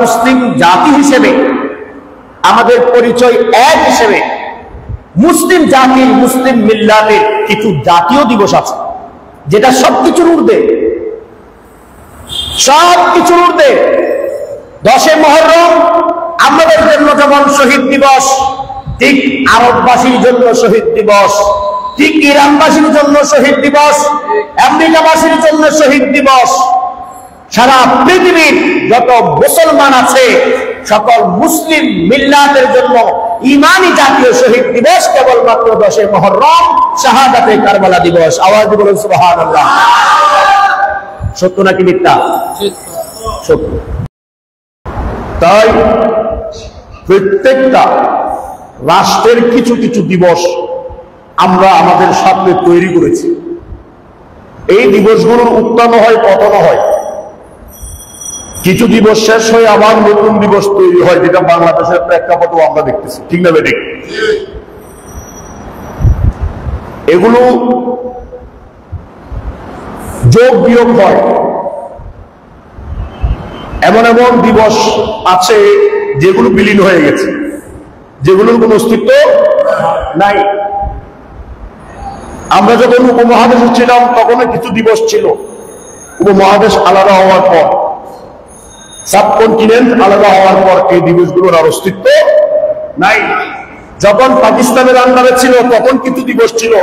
মুসলিম জাতি হিসেবে আমাদের পরিচয় এক হিসেবে মুসলিম জাতির মুসলিম মিল্লাতের কিছু জাতীয় দিবস আছে, যেটা সবকিছুর ঊর্ধ্বে, সবকিছুর ঊর্ধ্বে। 10 মুহররম আমাদের জন্য যেমন শহীদ দিবস, ঠিক আরববাসীর জন্য শহীদ দিবস, ঠিক ইরানবাসীর জন্য শহীদ দিবস, আমেরিকাবাসীর জন্য শহীদ দিবস। সারা পৃথিবীর যত মুসলমান আছে সকল মুসলিম মিল্লাতের জন্য ইমানি জাতীয় শহীদ দিবস কেবলমাত্র 10 মুহররম শাহাদাতে কারবালা দিবস। আওয়াজ দিয়ে বলুন সুবহানাল্লাহ। সত্য নাকি মিথ্যা? সত্য। তাই প্রত্যেকটা রাষ্ট্রের কিছু কিছু দিবস আমরা আমাদের সাথে তৈরি করেছি। এই দিবসগুলোর উত্থান হয়, পতন হয়। কিছু দিবস শেষ হয়ে আবার নতুন দিবস তৈরি হয়, যেটা বাংলাদেশের প্রেক্ষাপটও আমরা দেখতেছি, ঠিক না বেঠিক? এগুলো যোগ বিয়োগ হয়। এমন এমন দিবস আছে যেগুলো বিলীন হয়ে গেছে, যেগুলোর কোন অস্তিত্ব নাই। আমরা যখন উপমহাদেশে ছিলাম তখন কিছু দিবস ছিল, উপমহাদেশ আলাদা হওয়ার পর, সাবকন্টিনেন্ট আলাদা হওয়ার পর এই দিবসগুলোর আর অস্তিত্ব নাই। যখন পাকিস্তানের আন্ডারে ছিল তখন কিছু দিবস ছিল,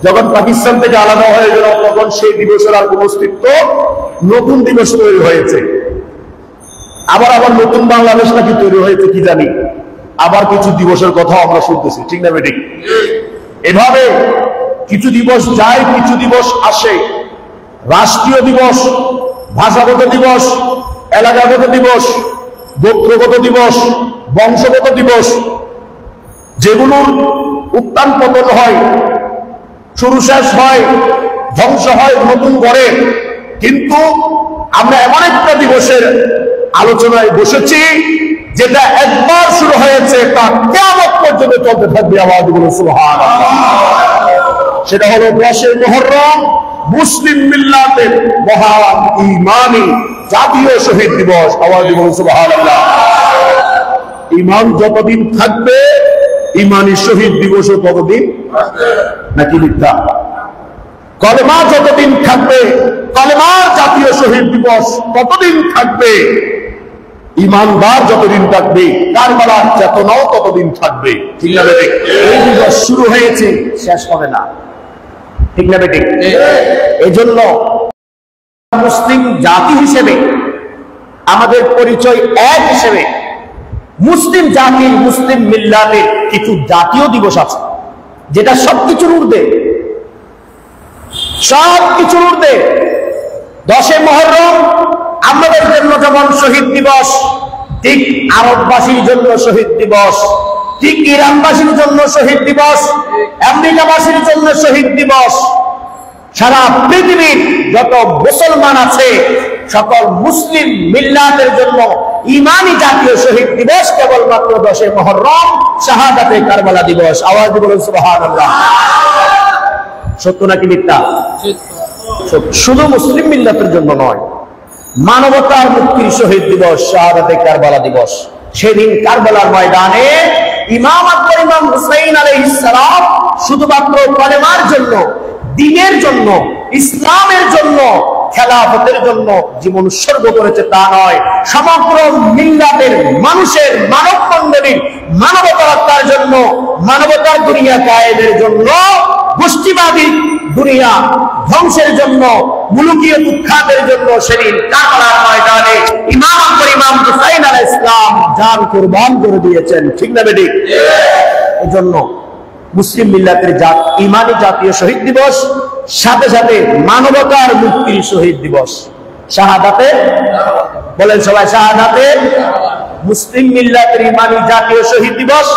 যখন পাকিস্তান থেকে আলাদা হয়ে গেল তখন সেই দিবসের আর কোন অস্তিত্ব, নতুন দিবস তৈরি হয়েছে। আবার আবার নতুন বাংলাদেশ নাকি তৈরি হয়েছে কি জানি, আবার কিছু দিবসের কথা আমরা শুনতেছি, ঠিক না বেঠিক? এভাবে কিছু দিবস যায়, কিছু দিবস আসে। রাষ্ট্রীয় দিবস, ভাষাগত দিবস, এলাকাগত দিবস, গোত্রগত দিবস, বংশগত দিবস, যেগুলোর উত্থান পতন হয়, শুরু শেষ হয়, ধ্বংস হয়, নতুন করে। কিন্তু আমরা এমন একটা দিবসের আলোচনায় বসেছি যেটা একবার শুরু হয়েছে তা কিয়ামত পর্যন্ত চলতে থাকবে। আওয়াজ বলুন সুবহানাল্লাহ। সেটা হলো 10 মুহররম মুসলিম মিল্লাতের মহান ইমানি জাতীয় শহীদ দিবস। আওয়াজ বলুন সুবহানাল্লাহ। ইমান যতদিন থাকবে ইমানি শহীদ দিবসও ততদিন নাকি মিথ্যা? কলেমা যতদিন থাকবে কলেমার জাতীয় শহীদ দিবস ততদিন থাকবে, ইমানদার যতদিন থাকবে কারবালার চেতনাও ততদিন থাকবে, ঠিক না বেঠিক? এই দিবস শুরু হয়েছে, শেষ হবে না, ঠিক না বেঠিক? এজন্য মুসলিম জাতি হিসেবে আমাদের পরিচয় এক হিসেবে মুসলিম জাতির মুসলিম মিল্লাতের কিছু জাতীয় দিবস আছে, যেটা সবকিছুর ঊর্ধ্বে, সবকিছুর ঊর্ধ্বে। 10 মুহররম আমাদের জন্য যেমন শহীদ দিবস, ঠিক আরববাসীর জন্য শহীদ দিবস, ঠিক ইরানবাসীর জন্য শহীদ দিবস, আমেরিকাবাসীর জন্য শহীদ দিবস। সারা পৃথিবীর যত মুসলমান আছে সকল মুসলিম মিল্লাতের জন্য ইমানি জাতীয় শহীদ দিবস কেবলমাত্র 10 মুহররম শাহাদাতে কারবালা দিবস। আওয়াজ বলুন সুবহানাল্লাহ। সত্য নাকি মিথ্যা? শুধু মুসলিম মিল্লাতের জন্য নয়, মানবতার মুক্তির শহীদ দিবস শাহাদাতে কারবালা দিবস। সেদিন কারবালার ময়দানে ইমাম আকবর ইমাম হুসাইন আলাইহিস সালাম শুধুমাত্র কলেমার জন্য, দ্বীনের জন্য, ইসলামের জন্য, খেলাফতের জন্য জীবন উৎসর্গ করেছে তা নয়, সমগ্র মিল্লাতের মানুষের মানব মণ্ডলীর মানবতা রক্ষার জন্য, মানবতার দুনিয়া কায়েমের জন্য, গোষ্ঠীবাদী দুনিয়া ধ্বংসের জন্য, মুলুকিয়ত উৎখাতের জন্য সেদিন কারবালার ময়দানে ইমাম আকবর ইমাম হুসাইন আলাইহিস সালাম জান কুরবান করে দিয়েছেন, ঠিক না বেঠিক? এজন্য মুসলিম মিল্লাতের ইমানি জাতীয় শহীদ দিবস, সাথে সাথে মানবতার মুক্তির শহীদ দিবস শাহাদাতে, বলেন সবাই শাহাদাতে। মুসলিম মিল্লাতের ইমানি জাতীয় শহীদ দিবস,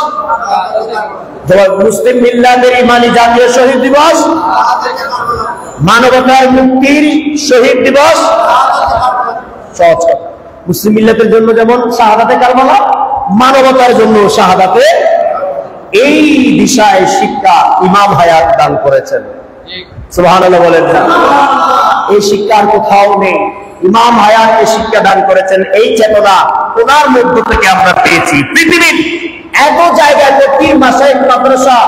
মুসলিম মিল্লাতের ইমানি জাতীয় শহীদ দিবস, মানবতার মুক্তির শহীদ দিবস। সহজ কথা। মুসলিম মিল্লাতের জন্য যেমন শাহাদাতে কারবালা, মানবতার জন্য শাহাদাতে। এই বিষয়ে শিক্ষা ইমাম হায়াত দান করেছেন, সুবহানাল্লাহ বলেন না? এই শিক্ষার কোথাও নেই। ইমাম হায়াতকে শিক্ষা দান করেছেন। এই চেতনা ওনার মধ্য থেকে আমরা পেয়েছি। পৃথিবীর এত জায়গায় পীর মাশায়েখ মাদ্রাসা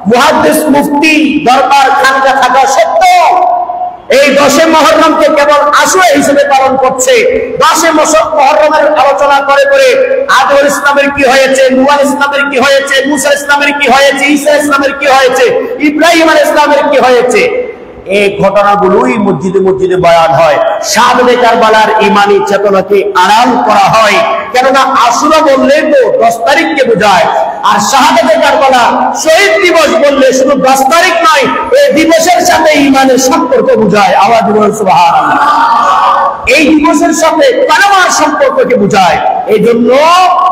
মুহাদ্দিস মুফতি দরবার খানকা থাকা সত্ত্বেও এই 10 মুহররমকে কেবল আশুরা হিসেবে পালন করছে। 10 মুহররমের আলোচনা করে করে আদর ইসলামের কি হয়েছে, নূহ ইসলামের কি হয়েছে, মুসা ইসলামের কি হয়েছে, ঈসা ইসলামের কি হয়েছে, ইব্রাহিম আলাইহিস সালামের কি হয়েছে, এই ঘটনাগুলোই মসজিদে মসজিদে বয়ান হয়। শাহাদাতে কারবালার ঈমানি চেতনাকে আড়াল করা হয়। কেননা আশুরা বললে তো 10 তারিখকে বোঝায়, আর শাহাদাতে কারবালা শহীদ দিবস বললে শুধু 10 তারিখ নয়, এই দিবসের সাথে ঈমানের সম্পর্ক বোঝায়। আওয়াজ বলুন সুবহানাল্লাহ। এই দিবসের সাথে কালেমার সম্পর্ককে বোঝায়। এই জন্য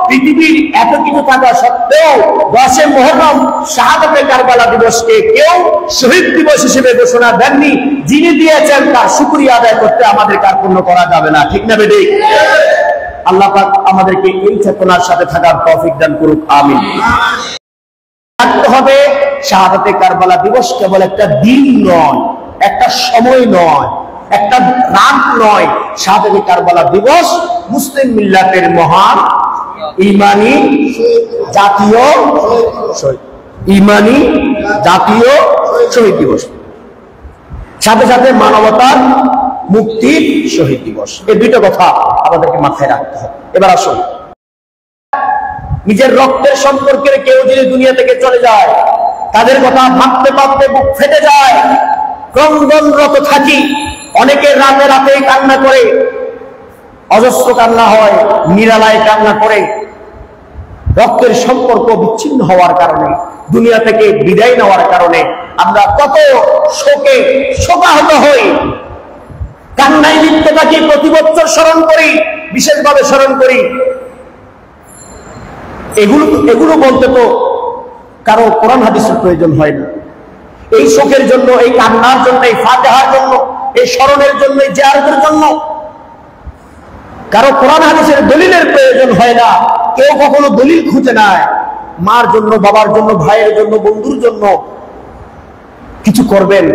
পৃথিবীর এত কিছু থাকা সত্ত্বেও 10 মুহররম শাহাদাতে কারবালা দিবসকে কেউ শহীদ দিবস হিসেবে ঘোষণা দেননি। যিনি দিয়েছেন তার শুকরিয়া আদায় করতে আমাদের কার্পণ্য করা যাবে না। ঠিক না বেঠিক? আল্লাহ পাক আমাদেরকে এই চেতনার সাথে থাকার তৌফিক দান করুক। আমিন। রাখতে হবে শাহাদাতে কারবালা দিবস কেবল একটা দিন নয়, একটা সময় নয়, একটা রাত নয়। শাহাদাতে কারবালা দিবস মুসলিম মিল্লাতের মহান ঈমানি জাতীয় ঈমানি জাতীয় শহীদ দিবস, সাথে সাথে মানবতার মুক্তির শহীদ দিবস। এই দুইটা কথা আমাদেরকে মাথায় রাখতে হবে। এবার আসুন, নিজের রক্তের সম্পর্কের কেউ যদি দুনিয়া থেকে চলে যায়, তাদের কথা ভাবতে ভাবতে বুক ফেটে যায়, ক্রন্দনরত থাকি। অনেকে রাতে রাতে কান্না করে, অজস্র কান্না হয়, নিরালায় কান্না করে। রক্তের সম্পর্ক বিচ্ছিন্ন হওয়ার কারণে, দুনিয়া থেকে বিদায় নেওয়ার কারণে আমরা কত শোকে শোকাহত হই, কান্নায় লিপ্ত থাকি, প্রতি বছর স্মরণ করি, বিশেষভাবে স্মরণ করি। এগুলো বলতে তো কারো কোরআন হাদিসের প্রয়োজন হয় না। এই শোকের জন্য, এই কান্নার জন্য, এই ফাতিহার জন্য, এই স্মরণের জন্য, এই জিয়ারতের জন্য কারো কোরআন হাদিসের দলিলের প্রয়োজন হয় না। কেউ কখনো দলিল খুঁজে নেয়। মার জন্য, বাবার জন্য, ভাইয়ের জন্য, বন্ধুর জন্য কিছু করবেন,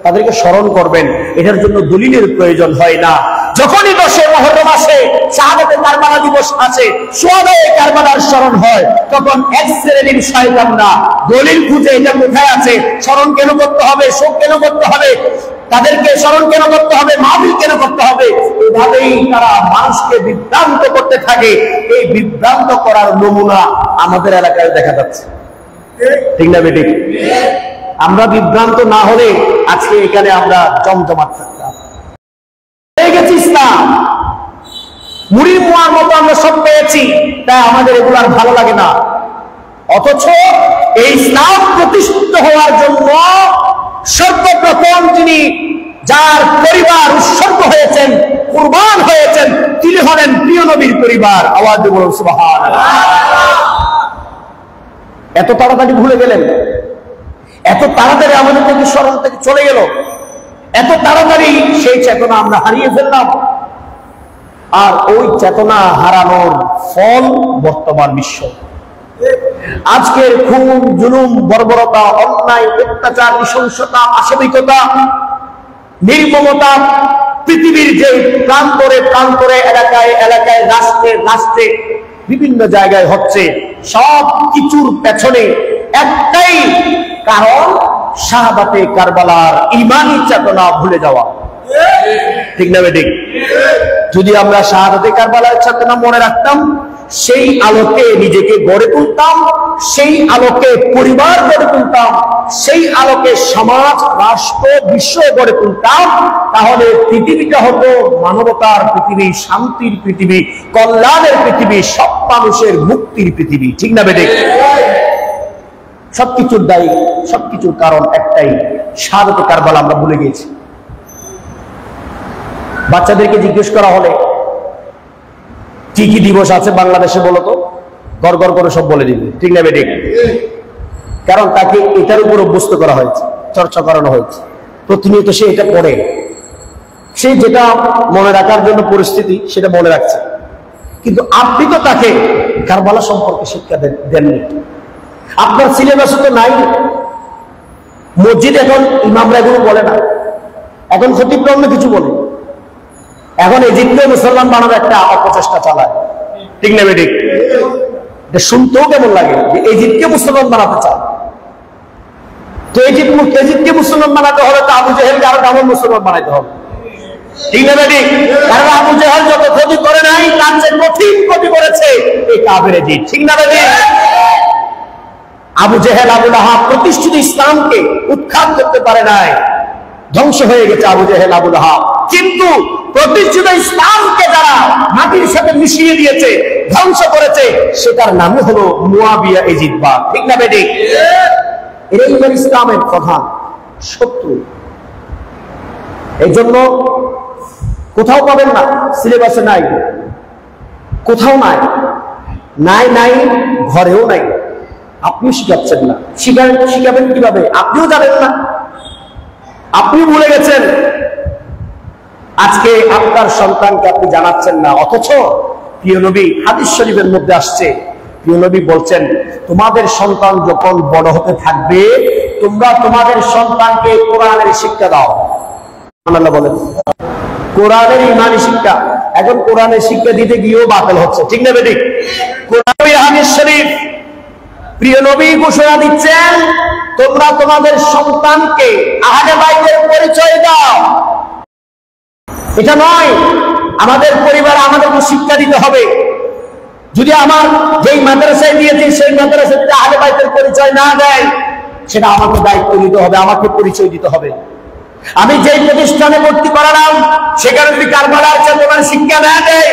তাদেরকে স্মরণ করবেন, এটার জন্য দলিলের প্রয়োজন হয় না। যখনই 10 মুহররম আসে, শাহাদাতে কারবালা দিবস আছে, শুহাদায়ে কারবালার স্মরণ হয়, তখন এক শ্রেণীর শয়তানরা দলিল খুঁজে এটা কোথায় আছে, স্মরণ কেন করতে হবে, শোক কেন করতে হবে, তাদেরকে স্মরণ কেন করতে হবে, মাহফিল কেন করতে হবে, এভাবেই তারা মানুষকে বিভ্রান্ত করতে থাকে। এই বিভ্রান্ত করার নমুনা আমাদের এলাকায় দেখা যাচ্ছে। ঠিক না বেঠিক? আমরা বিভ্রান্ত না হলে আজকে এখানে আমরা জমজমাট থাকতাম। হয়ে গেছি ইসলাম, মুড়ি মুয়ার মতো আমরা সব পেয়েছি, তাই আমাদের এগুলো আর ভালো লাগে না। অথচ এই ইসলাম প্রতিষ্ঠিত হওয়ার জন্য সর্বপ্রথম যিনি, যার পরিবার উৎসর্গ হয়েছেন, কুরবান হয়েছেন, তিনি হলেন প্রিয় নবীর পরিবার। আওয়াজ দিয়ে বলুন সুবহানাল্লাহ। এত তাড়াতাড়ি ভুলে গেলেন, এত তাড়াতাড়ি আমাদের থেকে স্মরণ থেকে চলে গেল, এত তাড়াতাড়ি সেই চেতনা আমরা হারিয়ে ফেললাম। আর ওই চেতনা হারানোর ফল বর্তমান বিশ্ব। আজকের খুন, জুলুম, বর্বরতা, অন্যায়, অত্যাচার, নৃশংসতা, পাশবিকতা, নির্মমতা পৃথিবীর যে প্রান্তরে প্রান্তরে, এলাকায় এলাকায়, রাষ্ট্রে রাষ্ট্রে বিভিন্ন জায়গায় হচ্ছে, সব কিছুর পেছনে একটাই কারণ, শাহাদাতে কারবালার ঈমানি চেতনা ভুলে যাওয়া। ঠিক না বেঠিক? যদি আমরা শাহাদাতে কারবালার চেতনা মনে রাখতাম, সেই আলোকে নিজেকে গড়ে তুলতাম, সেই আলোকে পরিবার গড়ে তুলতাম, সেই আলোকে সমাজ, রাষ্ট্র, বিশ্ব গড়ে তুলতাম, তাহলে পৃথিবীটা হতো মানবতার পৃথিবী, শান্তির পৃথিবী, কল্যাণের পৃথিবী, সব মানুষের মুক্তির পৃথিবী। ঠিক না বেঠিক? সবকিছুর দায়ী, সবকিছুর কারণ একটাই, শাহাদাতে কারবালা আমরা ভুলে গেছি। বাচ্চাদেরকে জিজ্ঞেস করা হলে কি কি দিবস আছে বাংলাদেশে বলো তো, গড় গড় করে সব বলে দিবে। ঠিক না বেঠিক? কারণ তাকে এটার উপর অভ্যস্ত করা হয়েছে, চর্চা করানো হয়েছে, প্রতিনিয়ত সে এটা পড়ে, সে যেটা মনে রাখার জন্য পরিস্থিতি সেটা মনে রাখছে। কিন্তু আপনি তো তাকে কারবালা সম্পর্কে শিক্ষা দেননি। আপনার সিলেবাসে তো নাই। মসজিদ এখন ইমামরা এগুলো বলে না, এখন খতিবরা অন্য কিছু বলে। এখন ইজিপ্টে মুসলমান বানানো একটা অপচেষ্টা চালায়, ঠিক না বেঠিক? এটা শুনতেও কেমন লাগে যে ইজিপ্টকে মুসলমান বানাতে চায়। তো ইজিপ্টকে মুসলমান বানাতে হলে তো আবু জেহেলকে আরো কেমন মুসলমান বানাইতে হবে, ঠিক না বেঠিক? কারণ আবু জেহেল যত ক্ষতি করে নাই তার চেয়ে কঠিন ক্ষতি করেছে এই কাফের ইজিপ্ট, ঠিক না বেঠিক? আবু জেহেল আবু লাহাব প্রতিষ্ঠিত ইসলামকে উৎখাত করতে পারে নাই, ধ্বংস হয়ে গেছে আবু জেহেল আবু লাহাব। কিন্তু প্রতিষ্ঠিত ইসলামকে যারা মাটির সাথে মিশিয়ে দিয়েছে, ধ্বংস করেছে, সেটার নামই হলো মুয়াবিয়া ইজিদবা, ঠিক না বেঠিক? এরাই হলো ইসলামের প্রধান শত্রু। এই জন্য কোথাও পাবেন না, সিলেবাসে নাই, কোথাও নাই, নাই নাই ঘরেও নাই। আপনিও শিখাচ্ছেন না, শিখাবেন কিভাবে? আপনিও জানেন না, আপনি ভুলে গেছেন। আজকে আপনার সন্তানকে আপনি জানাচ্ছেন না, অথচ প্রিয় নবী হাদিস শরীফের মধ্যে আসছে, প্রিয় নবী বলছেন তোমাদের সন্তান যখন বড় হতে থাকবে তোমরা তোমাদের সন্তানকে কোরআনের শিক্ষা দাও। আল্লাহ বলেন কোরআনের ইমানি শিক্ষা। এখন কোরআনের শিক্ষা দিতে গিয়েও বাতিল হচ্ছে, ঠিক না বেঠিক? কোরআন হাদিস শরীফ প্রিয় নবী ঘোষণা দিচ্ছেন তোমরা তোমাদের সন্তানকে আহলে বাইতের পরিচয় দাও। এটা নয় আমাদের পরিবার আমাদেরকে শিক্ষা দিতে হবে। যদি আমার যেই মাদ্রাসায় দিয়েছি সেই মাদ্রাসায় যদি আহলে বাইতের পরিচয় না দেয়, সেটা আমাকে দায়িত্ব নিতে হবে, আমাকে পরিচয় দিতে হবে। আমি যেই প্রতিষ্ঠানে ভর্তি করালাম সেখানে যদি কারবালার চেতনার শিক্ষা না দেয়,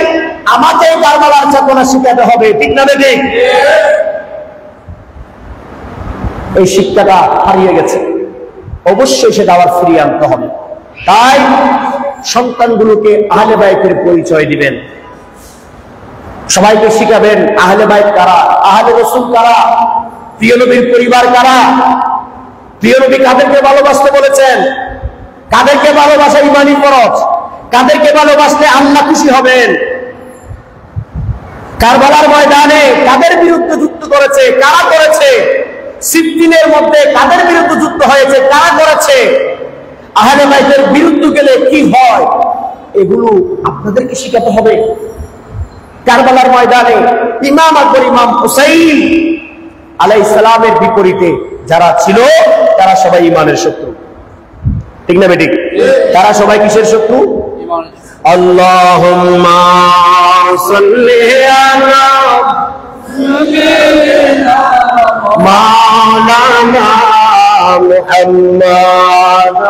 আমাকে কারবালার চেতনা শিখাতে হবে, ঠিক না বেঠিক? এই শিক্ষাটা হারিয়ে গেছে, অবশ্যই সেটা আবার ফিরিয়ে আনতে হবে। তাই সন্তানগুলোকে আহলে বাইতের পরিচয় দিবেন, সবাইকে শিখাবেন আহলে বাইত কারা, আহলে রাসূল কারা, প্রিয় নবীর পরিবার কারা, প্রিয় নবী কাদেরকে ভালোবাসতে বলেছেন, কাদেরকে ভালোবাসা ইমানি ফরজ, কাদেরকে ভালোবাসলে আল্লাহ খুশি হবেন, কারবালার ময়দানে কাদের বিরুদ্ধে যুদ্ধ করেছে, কারা করেছে, সিফফিনের মধ্যে কাদের বিরুদ্ধে যুদ্ধ হয়েছে, কারা করেছে, আহলে বাইতের বিরুদ্ধে গেলে কি হয়, এগুলো আপনাদেরকে শিখাতে হবে। কারবালার ময়দানে ইমাম আকবর ইমাম হুসাইন আলাইহিস সালামের বিপরীতে যারা ছিল তারা সবাই ঈমানের শত্রু, ঠিক না বেঠিক? তারা সবাই কিসের শত্রু? আল্লাহুম্মা সাল্লি আলা মাওলানা মুহাম্মদ।